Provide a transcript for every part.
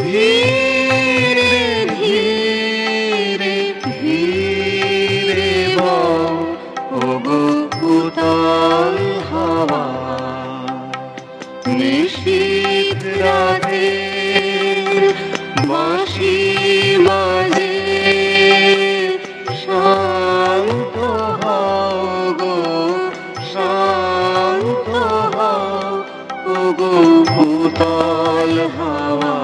ধীরে ধীরে ধীরে বও ওগো উতল হাওয়া, নিশীথ রাতের বাঁশি বাজে, শান্ত হও গো, শান্ত হও ওগো উতল হাওয়া।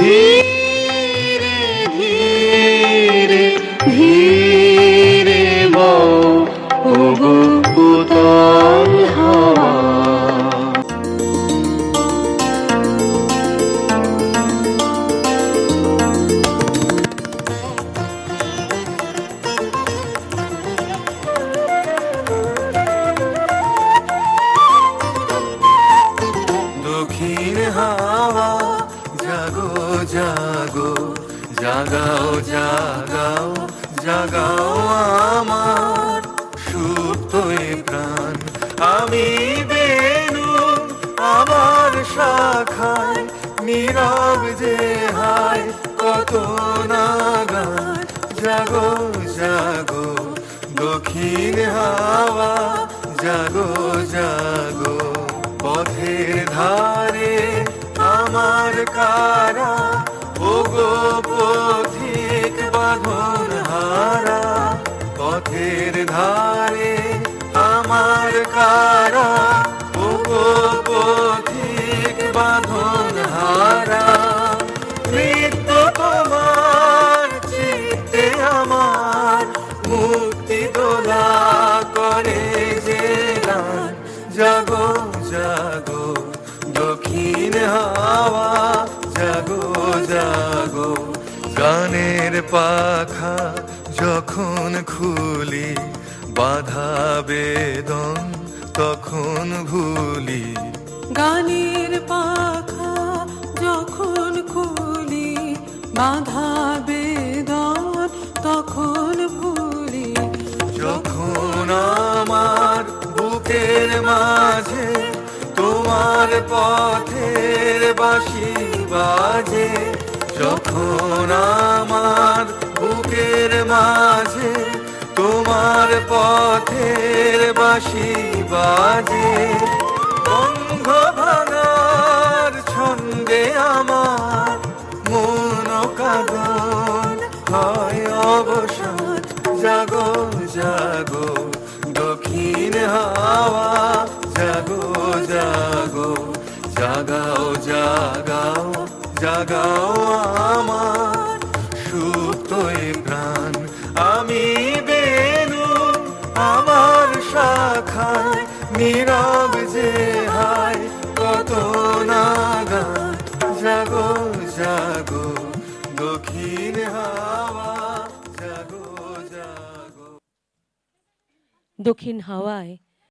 ধীরে ধীরে ধীরে বও ওগো উতল হাওয়া। দক্ষিণ হাওয়া জাগো জাগো, জাগাও জাগাও জাগাও আমার সুপ্ত এ প্রাণ। আমি বেনু আমার শাখায়, নীরব যে হায় কত নাগান। জাগো জাগো দক্ষিণ হাওয়া, জাগো জাগো। পথের ধারে আমার কারা, ওগো পথিক বাঁধন হারা। পথের ধারে আমার কারা, ওগো পথিক বাঁধন হারা। মৃত্যু তোমার চিত্তে আমার, মুক্তি দোলা করে যে গান। জাগো জাগো দক্ষিণ হাওয়া, জাগো জাগো। গানের পাখা যখন খুলি, বাধা বেদন তখন ভুলি। গানের পাখা যখন খুলি, বাধা বেদন তখন ভুলি। যখন আমার বুকের মাঝে তোমার পথের বাঁশি বাজে, যখন আমার বুকের মাঝে তোমার পথের বাঁশি বাজে। অঙ্গ ভাঙার ছন্দে আমার মন কাঁদন হয় অবসান। জাগো জাগো দক্ষিণ হাওয়া, জাগো জাগো। জাগাও জাগাও জাগাও আমার সুপ্ত এ প্রাণ। আমি বেনু আমার শাখায়, নীরব যে হায় কত নাগান। জাগো জাগো দক্ষিণ হাওয়া, জাগো জাগো। দক্ষিণ হাওয়ায়